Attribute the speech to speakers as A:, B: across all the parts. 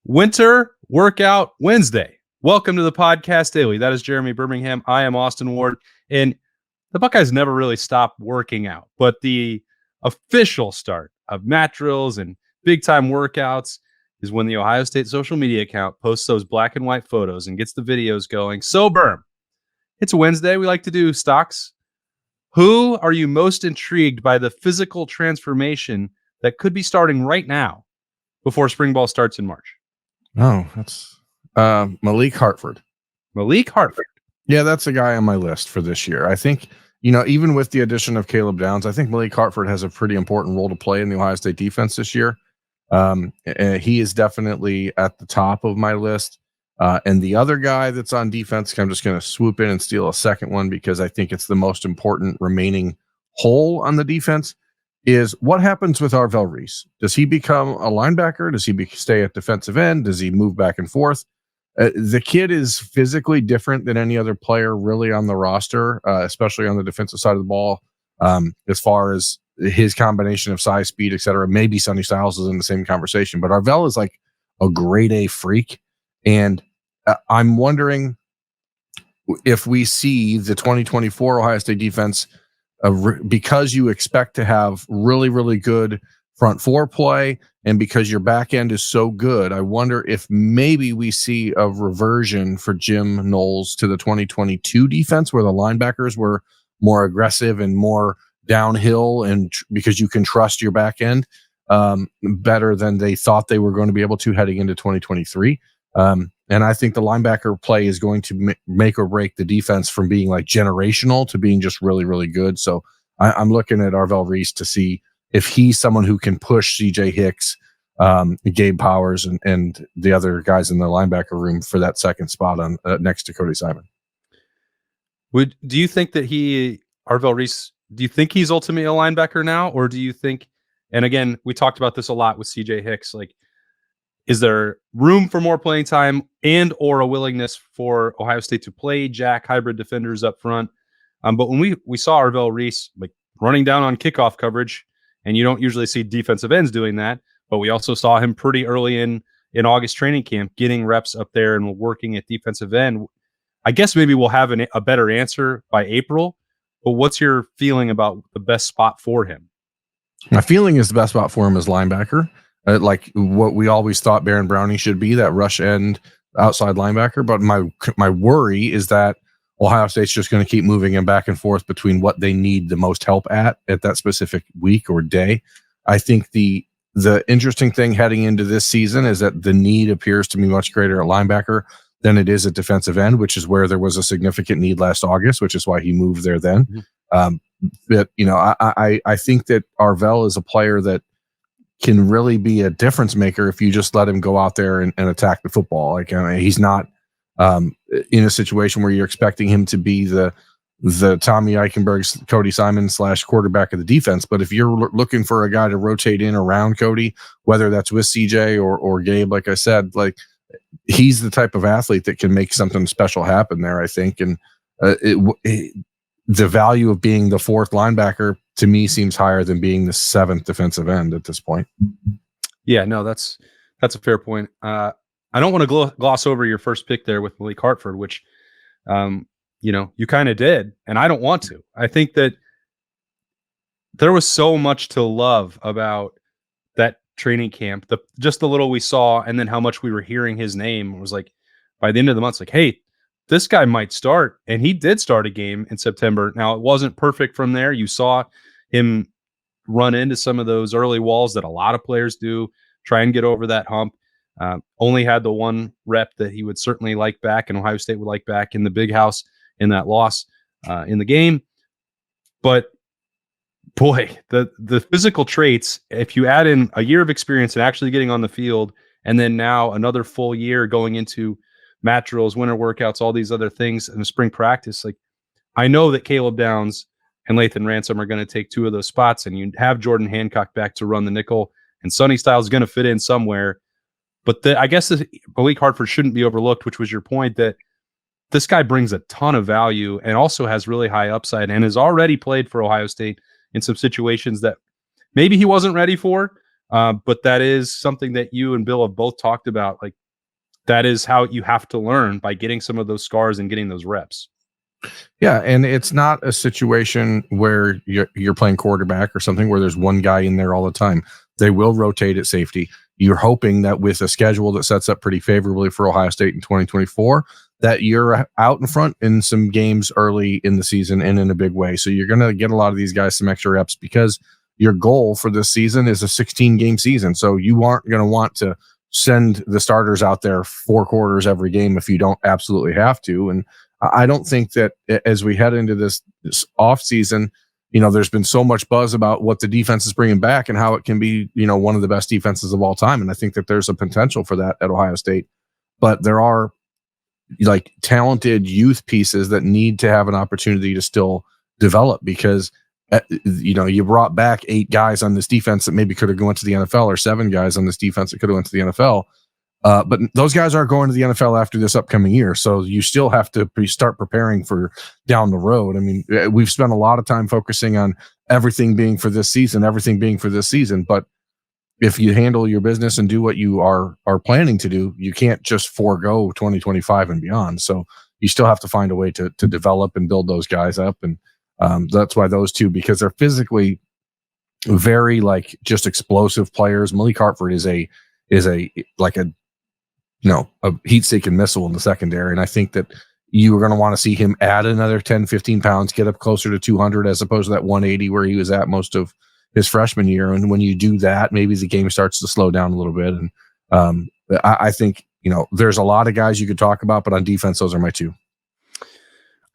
A: Winter Workout Wednesday. Welcome to the Podcast Daily. That is Jeremy Birmingham. I am Austin Ward. And the Buckeyes never really stopped working out, but the official start of mat drills and big-time workouts is when the Ohio State social media account posts those black and white photos and gets the videos going. So, Berm, it's a Wednesday. We like to do stocks. Who are you most intrigued by the physical transformation that could be starting right now before spring ball starts in March?
B: Oh, that's Malik Hartford.
A: Malik Hartford.
B: Yeah, that's a guy on my list for this year. I think, even with the addition of Caleb Downs, I think Malik Hartford has a pretty important role to play in the Ohio State defense this year. He is definitely at the top of my list. And the other guy that's on defense, I'm just going to swoop in and steal a second one because I think it's the most important remaining hole on the defense, is what happens with Arvell Reese? Does he become a linebacker? Does he stay at defensive end? Does he move back and forth? The kid is physically different than any other player really on the roster, especially on the defensive side of the ball, as far as his combination of size, speed, et cetera. Maybe Sonny Styles is in the same conversation, but Arvell is like a grade A freak. And I'm wondering if we see the 2024 Ohio State defense, because you expect to have really, really good front four play, and because your back end is so good, I wonder if maybe we see a reversion for Jim Knowles to the 2022 defense where the linebackers were more aggressive and more downhill, and because you can trust your back end better than they thought they were going to be able to heading into 2023. And I think the linebacker play is going to make or break the defense from being like generational to being just really, really good. So I'm looking at Arvell Reese to see if he's someone who can push CJ Hicks, Gabe Powers, and the other guys in the linebacker room for that second spot on next to Cody Simon.
A: Do you think that Arvell Reese, do you think he's ultimately a linebacker now? Or do you think, and again, we talked about this a lot with CJ Hicks, like, is there room for more playing time and or a willingness for Ohio State to play jack hybrid defenders up front? But when we saw Arvell Reese like running down on kickoff coverage, and you don't usually see defensive ends doing that, but we also saw him pretty early in August training camp getting reps up there and working at defensive end. I guess maybe we'll have a better answer by April, but what's your feeling about the best spot for him?
B: My feeling is the best spot for him is linebacker. Like what we always thought Baron Browning should be, that rush end outside linebacker. But my worry is that Ohio State's just going to keep moving him back and forth between what they need the most help at that specific week or day. I think the interesting thing heading into this season is that the need appears to be much greater at linebacker than it is at defensive end, which is where there was a significant need last August, which is why he moved there then. Mm-hmm. But I think that Arvell is a player that can really be a difference maker if you just let him go out there and attack the football. Like, he's not in a situation where you're expecting him to be the Tommy Eichenberg's Cody Simon / quarterback of the defense. But if you're looking for a guy to rotate in around Cody, whether that's with CJ or Gabe, like I said, like, he's the type of athlete that can make something special happen there, I think. And the value of being the fourth linebacker to me seems higher than being the seventh defensive end at this point.
A: Yeah, no, that's a fair point. I don't want to gloss over your first pick there with Malik Hartford, which, you kind of did, and I don't want to. I think that there was so much to love about that training camp, just the little we saw, and then how much we were hearing his name. It was like, by the end of the month, it's like, hey, this guy might start, and he did start a game in September. Now, it wasn't perfect from there. You saw him run into some of those early walls that a lot of players do, try and get over that hump. Only had the one rep that he would certainly like back, and Ohio State would like back in the big house in that loss in the game. But boy, the physical traits, if you add in a year of experience and actually getting on the field, and then now another full year going into mat drills, winter workouts, all these other things in the spring practice, like, I know that Caleb Downs and Lathan Ransom are going to take two of those spots, and you have Jordan Hancock back to run the nickel, and Sonny Styles is going to fit in somewhere. But I guess Malik Hartford shouldn't be overlooked, which was your point, that this guy brings a ton of value and also has really high upside and has already played for Ohio State in some situations that maybe he wasn't ready for, But that is something that you and Bill have both talked about. Like, that is how you have to learn, by getting some of those scars and getting those reps.
B: Yeah, and it's not a situation where you're playing quarterback or something where there's one guy in there all the time. They will rotate at safety. You're hoping that with a schedule that sets up pretty favorably for Ohio State in 2024, that you're out in front in some games early in the season and in a big way. So you're going to get a lot of these guys some extra reps, because your goal for this season is a 16-game season. So you aren't going to want to send the starters out there 4 quarters every game if you don't absolutely have to. And I don't think that as we head into this off season, there's been so much buzz about what the defense is bringing back and how it can be, one of the best defenses of all time. And I think that there's a potential for that at Ohio State, but there are like talented youth pieces that need to have an opportunity to still develop, because you brought back 8 guys on this defense that maybe could have gone to the NFL, or 7 guys on this defense that could have went to the NFL. But those guys aren't going to the NFL after this upcoming year. So you still have to start preparing for down the road. I mean, we've spent a lot of time focusing on everything being for this season. But if you handle your business and do what you are planning to do, you can't just forego 2025 and beyond. So you still have to find a way to develop and build those guys up. And that's why those two, because they're physically very just explosive players. Malik Hartford is a heat-seeking missile in the secondary. And I think that you are going to want to see him add another 10, 15 pounds, get up closer to 200 as opposed to that 180 where he was at most of his freshman year. And when you do that, maybe the game starts to slow down a little bit. And I think, there's a lot of guys you could talk about, but on defense, those are my 2.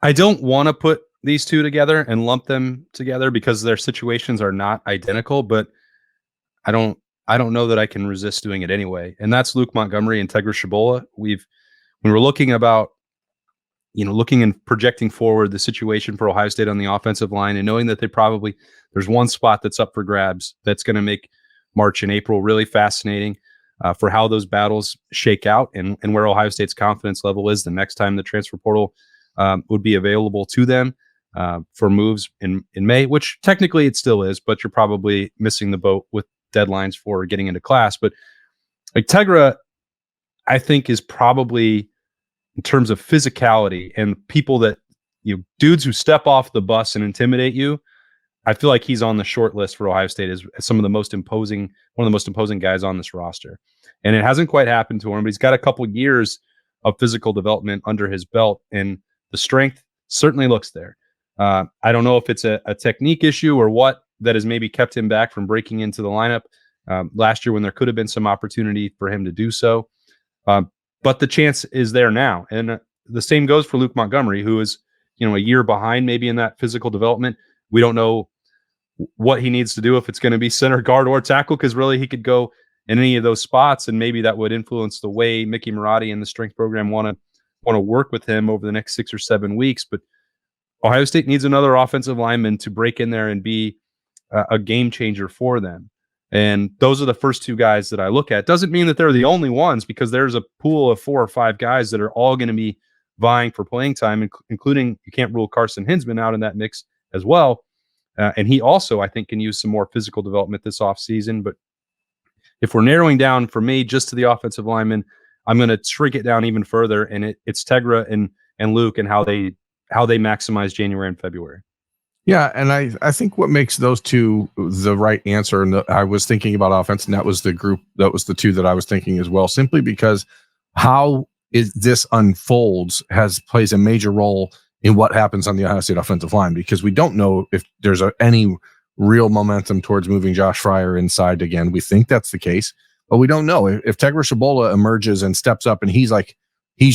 A: I don't want to put these 2 together and lump them together because their situations are not identical, but I don't know that I can resist doing it anyway. And that's Luke Montgomery and Tegray Shabola. When we're looking and projecting forward the situation for Ohio State on the offensive line, and knowing that there's one spot that's up for grabs that's going to make March and April really fascinating for how those battles shake out, and where Ohio State's confidence level is the next time the transfer portal would be available to them for moves in May, which technically it still is, but you're probably missing the boat with deadlines for getting into class. But like Tegray, I think, is probably, in terms of physicality and people that, dudes who step off the bus and intimidate you, I feel like he's on the short list for Ohio State as one of the most imposing guys on this roster. And it hasn't quite happened to him, but he's got a couple years of physical development under his belt, and the strength certainly looks there. I don't know if it's a technique issue or what that has maybe kept him back from breaking into the lineup last year when there could have been some opportunity for him to do so. But the chance is there now. And the same goes for Luke Montgomery, who is, a year behind maybe in that physical development. We don't know what he needs to do, if it's going to be center, guard, or tackle, because really he could go in any of those spots, and maybe that would influence the way Mickey Marat and the strength program want to work with him over the next 6 or 7 weeks. But Ohio State needs another offensive lineman to break in there and be a game changer for them. And those are the first 2 guys that I look at. Doesn't mean that they're the only ones, because there's a pool of 4 or 5 guys that are all going to be vying for playing time, including, you can't rule Carson Hinsman out in that mix as well. And he also, I think, can use some more physical development this offseason. But if we're narrowing down for me just to the offensive lineman, I'm going to shrink it down even further. And it's Tegray and Luke, and how they maximize January and February.
B: Yeah, and I think what makes those 2 the right answer, and I was thinking about offense, and that was the 2 that I was thinking as well, simply because how this unfolds plays a major role in what happens on the Ohio State offensive line, because we don't know if there's any real momentum towards moving Josh Fryer inside again. We think that's the case, but we don't know. If Tegray Shabola emerges and steps up and he's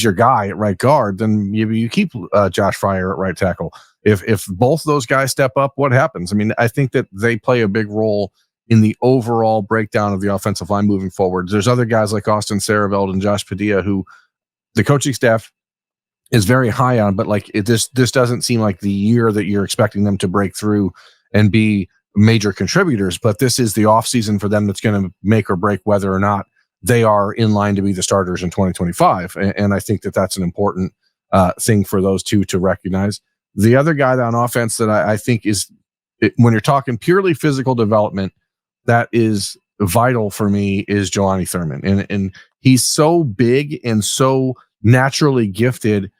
B: your guy at right guard, then you keep Josh Fryer at right tackle. If both those guys step up, what happens? I mean, I think that they play a big role in the overall breakdown of the offensive line moving forward. There's other guys like Austin Saraveld and Josh Padilla who the coaching staff is very high on, but this doesn't seem like the year that you're expecting them to break through and be major contributors. But this is the offseason for them that's going to make or break whether or not they are in line to be the starters in 2025. And I think that that's an important thing for those 2 to recognize. The other guy on offense that I think is, when you're talking purely physical development, that is vital for me is Galani Thurman. And he's so big and so naturally gifted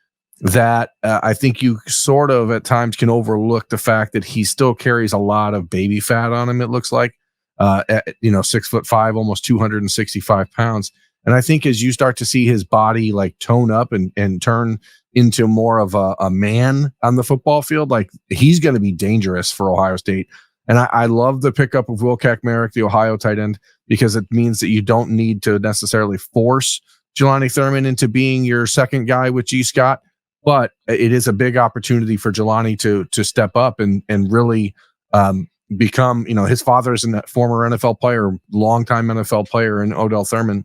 B: that I think you sort of at times can overlook the fact that he still carries a lot of baby fat on him. It looks like, 6'5", almost 265 pounds. And I think as you start to see his body like tone up and turn into more of a man on the football field, like he's going to be dangerous for Ohio State. And I love the pickup of Will Kaczmarek, the Ohio tight end, because it means that you don't need to necessarily force Galani Thurman into being your second guy with G. Scott. But it is a big opportunity for Galani to step up and really become, his father is a former NFL player, longtime NFL player in Odell Thurman.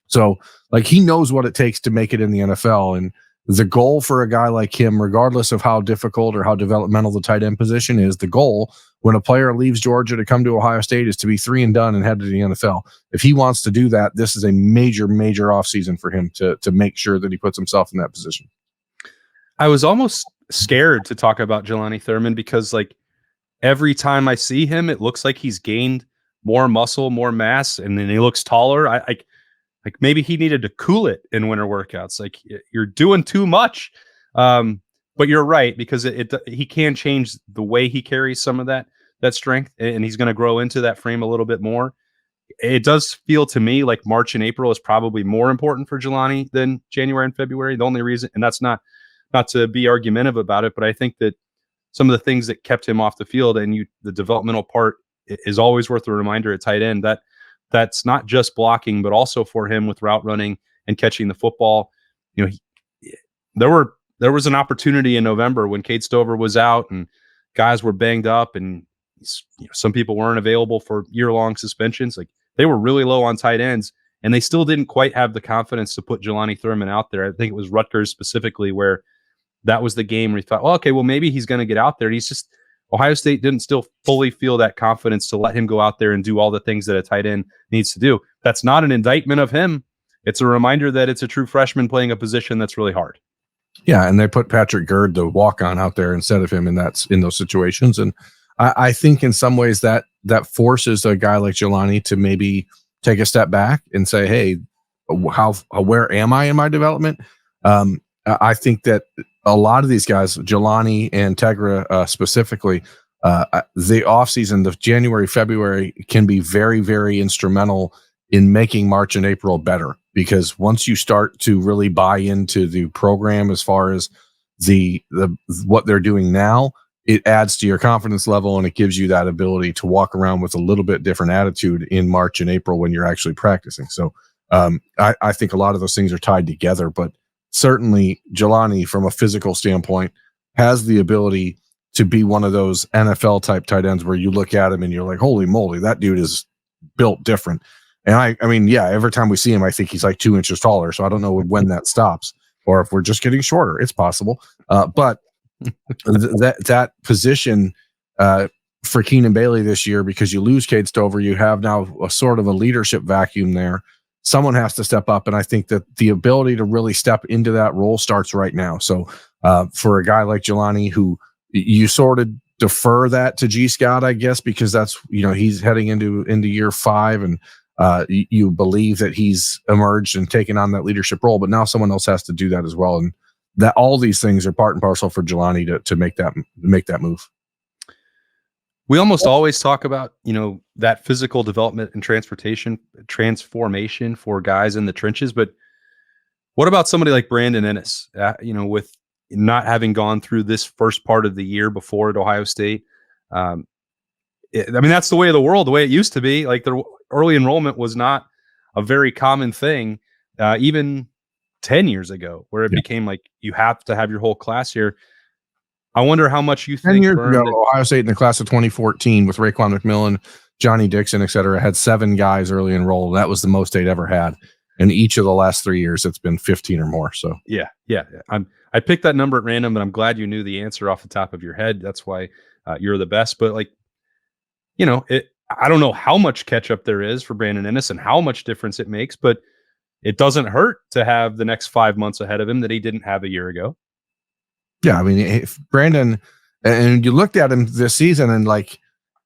B: So like he knows what it takes to make it in the NFL. And the goal for a guy like him, regardless of how difficult or how developmental the tight end position is, the goal when a player leaves Georgia to come to Ohio State is to be 3 and done and head to the NFL. If he wants to do that, this is a major, major offseason for him to make sure that he puts himself in that position.
A: I was almost scared to talk about Galani Thurman because like every time I see him, it looks like he's gained more muscle, more mass, and then he looks taller. Like maybe he needed to cool it in winter workouts. Like you're doing too much. But you're right, because he can change the way he carries some of that strength, and he's going to grow into that frame a little bit more. It does feel to me like March and April is probably more important for Galani than January and February. The only reason, and that's not to be argumentative about it, but I think that some of the things that kept him off the field and the developmental part is always worth a reminder at tight end. That's not just blocking, but also for him with route running and catching the football. There was an opportunity in November when Cade Stover was out and guys were banged up and some people weren't available for year-long suspensions. Like they were really low on tight ends and they still didn't quite have the confidence to put Galani Thurman out there. I think it was Rutgers specifically where that was the game where he thought, well, okay, well, maybe he's going to get out there. Ohio State didn't still fully feel that confidence to let him go out there and do all the things that a tight end needs to do. That's not an indictment of him. It's a reminder that it's a true freshman playing a position that's really hard.
B: Yeah, and they put Patrick Gerd, the walk-on, out there instead of him in those situations. And I think in some ways that forces a guy like Galani to maybe take a step back and say, hey, where am I in my development? I think that a lot of these guys, Galani and Tegray specifically, the offseason, the January, February can be very, very instrumental in making March and April better, because once you start to really buy into the program as far as the what they're doing now, it adds to your confidence level and it gives you that ability to walk around with a little bit different attitude in March and April when you're actually practicing. So I think a lot of those things are tied together, but certainly Galani, from a physical standpoint, has the ability to be one of those NFL type tight ends where you look at him and you're like, holy moly, that dude is built different. And I mean, yeah, every time we see him, I think he's like 2 inches taller. So I don't know when that stops or if we're just getting shorter. It's possible. But that position for Keenan Bailey this year, because you lose Cade Stover, you have now a sort of a leadership vacuum there. Someone has to step up. And I think that the ability to really step into that role starts right now. So for a guy like Galani, who you sort of defer that to G. Scott, I guess, because that's, he's heading into year 5 and you believe that he's emerged and taken on that leadership role, but now someone else has to do that as well. And that all these things are part and parcel for Galani to make that move.
A: We almost always talk about, that physical development and transformation for guys in the trenches. But what about somebody like Brandon Enis, with not having gone through this first part of the year before at Ohio State? That's the way of the world, the way it used to be. Like the early enrollment was not a very common thing, even 10 years ago, where it became like you have to have your whole class here. I wonder how much you think
B: 10 years ago, Ohio State in the class of 2014 with Raekwon McMillan, Johnny Dixon, et cetera, had 7 guys early enrolled. That was the most they'd ever had. And each of the last 3 years, it's been 15 or more. So
A: yeah. I picked that number at random, but I'm glad you knew the answer off the top of your head. That's why you're the best. But I don't know how much catch up there is for Brandon Enis and how much difference it makes, but it doesn't hurt to have the next 5 months ahead of him that he didn't have a year ago.
B: Yeah, I mean, if Brandon, and you looked at him this season and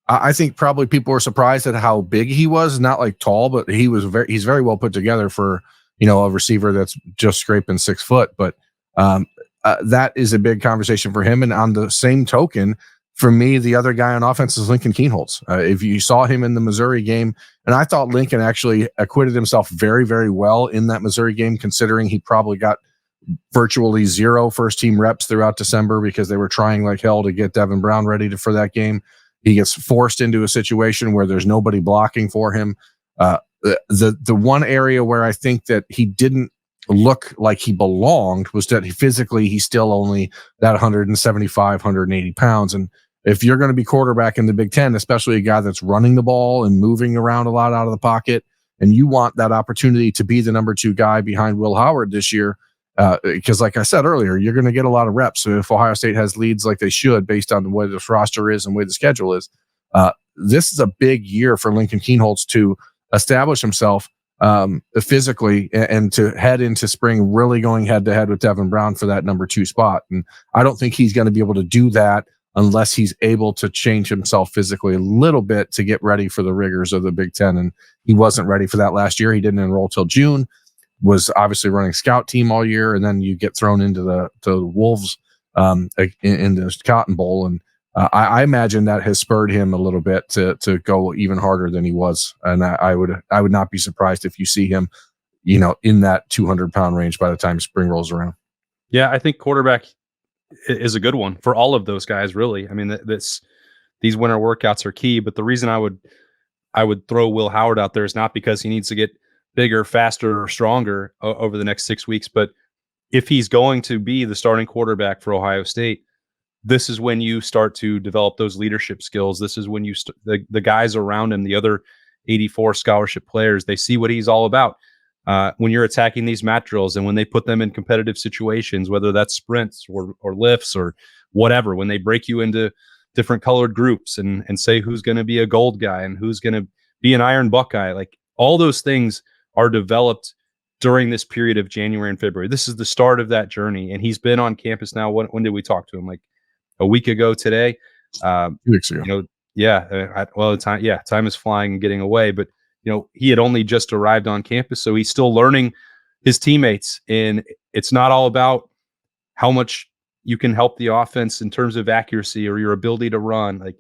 B: I think probably people were surprised at how big he was. Not like tall, but he's very well put together for, a receiver that's just scraping 6 foot. But that is a big conversation for him. And on the same token, for me, the other guy on offense is Lincoln Kienholz. If you saw him in the Missouri game, and I thought Lincoln actually acquitted himself very, very well in that Missouri game, considering he probably got virtually 0 first-team reps throughout December because they were trying like hell to get Devin Brown ready for that game. He gets forced into a situation where there's nobody blocking for him. The one area where I think that he didn't look like he belonged was that he's still only that 175, 180 pounds. And if you're going to be quarterback in the Big Ten, especially a guy that's running the ball and moving around a lot out of the pocket, and you want that opportunity to be the number 2 guy behind Will Howard this year, because like I said earlier, you're going to get a lot of reps. So if Ohio State has leads like they should, based on the way this roster is and the way the schedule is, this is a big year for Lincoln Kienholz to establish himself physically and to head into spring really going head to head with Devin Brown for that number 2 spot. And I don't think he's going to be able to do that unless he's able to change himself physically a little bit to get ready for the rigors of the Big Ten. And he wasn't ready for that last year. He didn't enroll till June, was obviously running scout team all year. And then you get thrown into the Wolves in the Cotton Bowl. And I imagine that has spurred him a little bit to go even harder than he was. And I would not be surprised if you see him, in that 200-pound range by the time spring rolls around.
A: Yeah, I think quarterback is a good one for all of those guys, really. I mean, these winter workouts are key, but the reason I would throw Will Howard out there is not because he needs to get bigger, faster, or stronger over the next 6 weeks, but if he's going to be the starting quarterback for Ohio State, this is when you start to develop those leadership skills. This is when the guys around him, the other 84 scholarship players, they see what he's all about. When you're attacking these mat drills and when they put them in competitive situations, whether that's sprints or lifts or whatever, when they break you into different colored groups and say who's going to be a gold guy and who's going to be an iron Buckeye, like all those things are developed during this period of January and February. This is the start of that journey. And he's been on campus now. When did we talk to him? Like a week ago today.
B: 2 weeks ago.
A: Time is flying and getting away, but he had only just arrived on campus, so he's still learning his teammates. And it's not all about how much you can help the offense in terms of accuracy or your ability to run. Like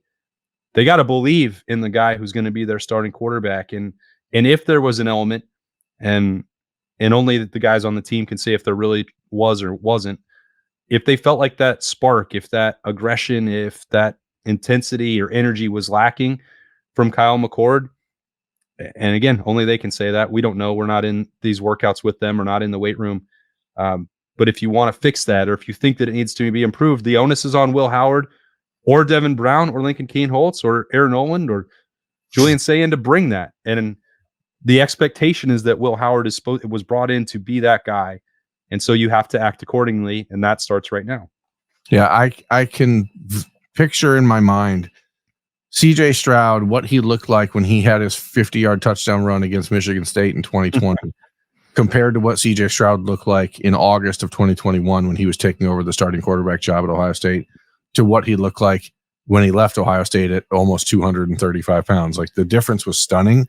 A: they got to believe in the guy who's going to be their starting quarterback. And if there was an element, and only the guys on the team can say if there really was or wasn't, if they felt like that spark, if that aggression, if that intensity or energy was lacking from Kyle McCord, and again, only they can say that. We don't know. We're not in these workouts with them. We're not in the weight room. But if you want to fix that, or if you think that it needs to be improved, the onus is on Will Howard or Devin Brown or Lincoln Kienholz or Aaron Noland or Julian Sayin to bring that. And the expectation is that Will Howard was brought in to be that guy. And so you have to act accordingly. And that starts right now.
B: Yeah, I can picture in my mind CJ Stroud, what he looked like when he had his 50-yard touchdown run against Michigan State in 2020 compared to what CJ Stroud looked like in August of 2021 when he was taking over the starting quarterback job at Ohio State to what he looked like when he left Ohio State at almost 235 pounds. Like the difference was stunning,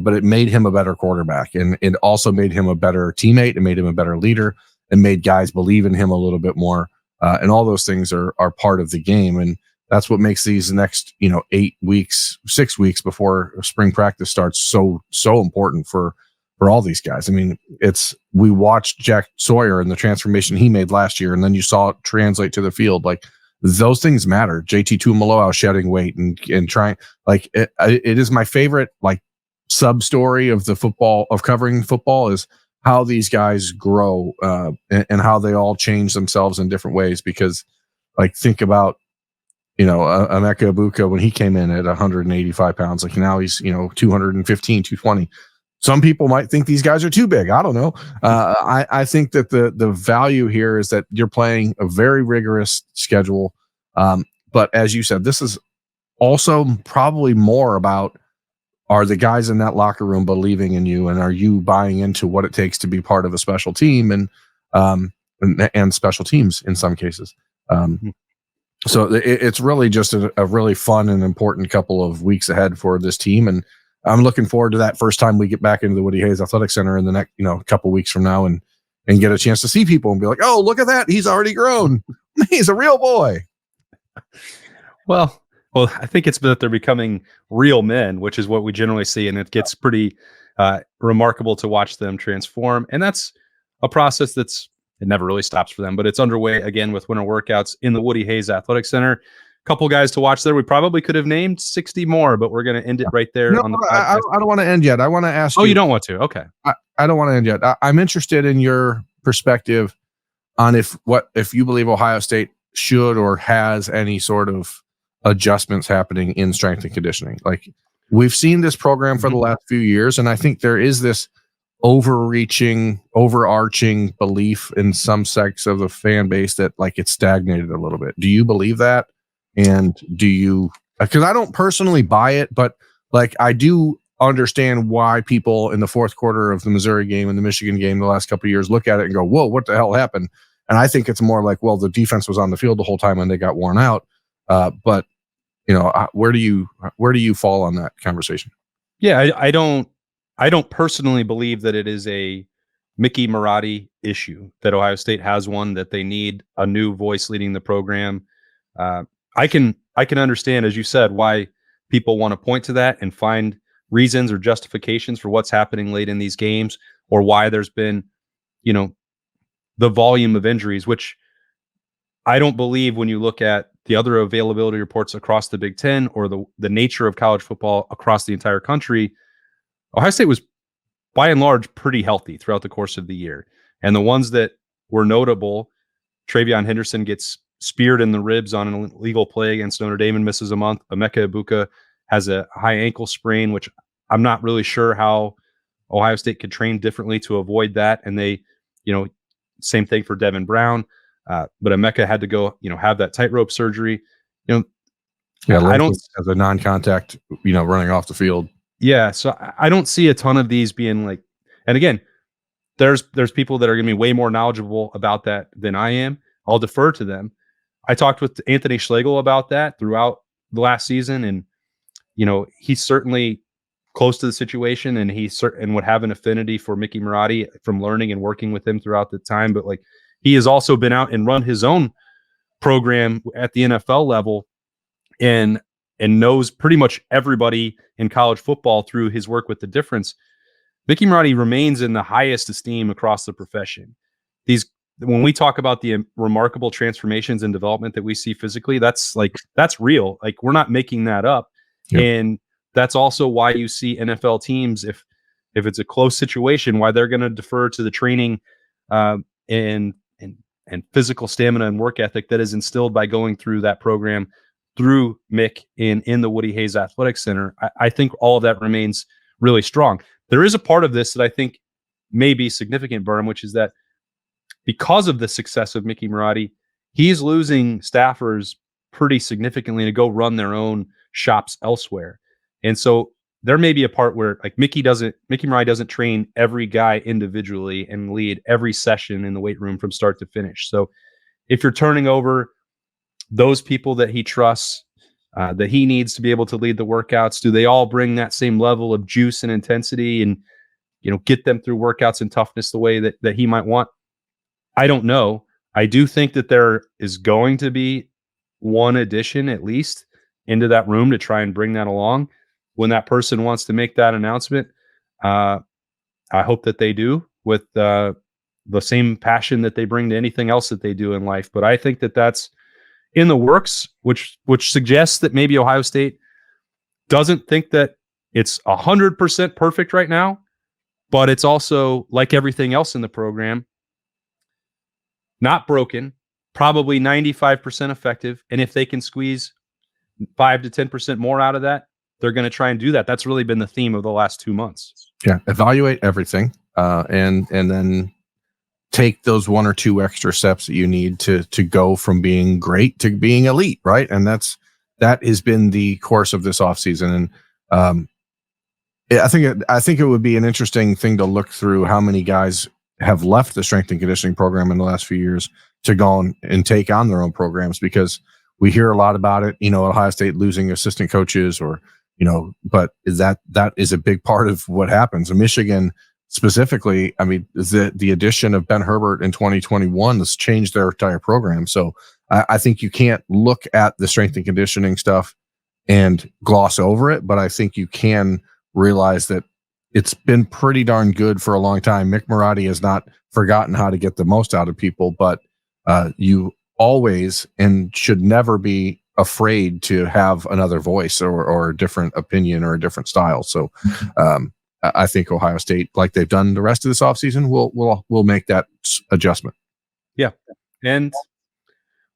B: but it made him a better quarterback, and it also made him a better teammate. It made him a better leader and made guys believe in him a little bit more. And all those things are part of the game. And that's what makes these next, 6 weeks before spring practice starts so important for all these guys. I mean, we watched Jack Sawyer and the transformation he made last year, and then you saw it translate to the field. Like those things matter. JT Tuimoloau shedding weight and trying, like it is my favorite like sub story of covering football is how these guys grow and how they all change themselves in different ways. Because like think about Emeka Egbuka when he came in at 185 pounds, like now he's 215, 220. Some people might think these guys are too big. I don't know. I think that the value here is that you're playing a very rigorous schedule. But as you said, this is also probably more about, are the guys in that locker room believing in you, and are you buying into what it takes to be part of a special team and special teams in some cases. So it's really just a really fun and important couple of weeks ahead for this team. And I'm looking forward to that first time we get back into the Woody Hayes Athletic Center in the next, couple weeks from now and get a chance to see people and be like, oh, look at that. He's already grown. He's a real boy.
A: Well, I think it's that they're becoming real men, which is what we generally see. And it gets pretty remarkable to watch them transform. And that's a process it never really stops for them, but it's underway again with winter workouts in the Woody Hayes Athletic Center. A couple guys to watch there. We probably could have named 60 more, but we're going to end it right there on the podcast.
B: I don't want to end yet. I want to ask you.
A: Oh, you don't want to? Okay.
B: I don't want to end yet. I'm interested in your perspective on if you believe Ohio State should or has any sort of adjustments happening in strength and conditioning. Like, we've seen this program for the last few years, and I think there is this overarching belief in some sects of the fan base that like it's stagnated a little bit. Do you believe that? And do you, because I don't personally buy it, but like I do understand why people in the fourth quarter of the Missouri game and the Michigan game the last couple of years look at it and go, whoa, what the hell happened? And I think it's more like, well, the defense was on the field the whole time and they got worn out. But where do you fall on that conversation?
A: Yeah, I don't personally believe that it is a Mickey Marat issue, that Ohio State has one, that they need a new voice leading the program. I can understand, as you said, why people want to point to that and find reasons or justifications for what's happening late in these games, or why there's been, the volume of injuries, which I don't believe when you look at the other availability reports across the Big Ten or the nature of college football across the entire country. Ohio State was, by and large, pretty healthy throughout the course of the year. And the ones that were notable, Travion Henderson gets speared in the ribs on an illegal play against Notre Dame and misses a month. Emeka Egbuka has a high ankle sprain, which I'm not really sure how Ohio State could train differently to avoid that. And they, same thing for Devin Brown. But Emeka had to go, have that tightrope surgery. I don't
B: as a non-contact, running off the field.
A: Yeah, so I don't see a ton of these being like, and again, there's people that are going to be way more knowledgeable about that than I am. I'll defer to them. I talked with Anthony Schlegel about that throughout the last season, and he's certainly close to the situation, and and would have an affinity for Mickey Marat from learning and working with him throughout the time. But like, he has also been out and run his own program at the NFL level, and knows pretty much everybody in college football through his work with the difference. Mickey Marat remains in the highest esteem across the profession. When we talk about the remarkable transformations and development that we see physically, that's real. Like, we're not making that up. Yep. And that's also why you see NFL teams, if it's a close situation, why they're going to defer to the training and physical stamina and work ethic that is instilled by going through that program through Mick in the Woody Hayes Athletic Center. I think all of that remains really strong. There is a part of this that I think may be significant, Berm, which is that because of the success of Mickey Marat, he's losing staffers pretty significantly to go run their own shops elsewhere. And so there may be a part where like Mickey Marat doesn't train every guy individually and lead every session in the weight room from start to finish. So if you're turning over those people that he trusts, that he needs to be able to lead the workouts, do they all bring that same level of juice and intensity and, get them through workouts and toughness the way that he might want? I don't know. I do think that there is going to be one addition at least into that room to try and bring that along. When that person wants to make that announcement, I hope that they do with the same passion that they bring to anything else that they do in life. But I think that that's in the works, which suggests that maybe Ohio State doesn't think that it's 100% perfect right now, but it's also, like everything else in the program, not broken, probably 95% effective. And if they can squeeze 5 to 10% more out of that, they're going to try and do that. That's really been the theme of the last 2 months.
B: Yeah, evaluate everything, and then take those 1 or 2 extra steps that you need to go from being great to being elite, right? And that has been the course of this offseason. And I think it would be an interesting thing to look through how many guys have left the strength and conditioning program in the last few years to go on and take on their own programs, because we hear a lot about it, Ohio State losing assistant coaches but that is a big part of what happens. In Michigan specifically, I mean, the addition of Ben Herbert in 2021 has changed their entire program. So I think you can't look at the strength and conditioning stuff and gloss over it, but I think you can realize that it's been pretty darn good for a long time. Mick Maratti has not forgotten how to get the most out of people, but you always and should never be afraid to have another voice or a different opinion or a different style. So I think Ohio State, like they've done the rest of this offseason, will make that adjustment.
A: Yeah. And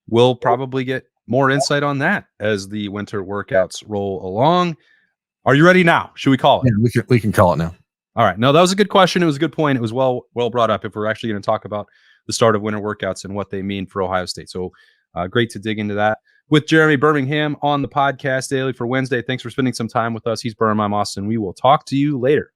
A: we'll probably get more insight on that as the winter workouts roll along. Are you ready now? Should we call it?
B: Yeah, we can call it now.
A: All right. No, that was a good question. It was a good point. It was well brought up if we're actually going to talk about the start of winter workouts and what they mean for Ohio State. So great to dig into that with Jeremy Birmingham on the podcast daily for Wednesday. Thanks for spending some time with us. He's Birmingham, I'm Austin. We will talk to you later.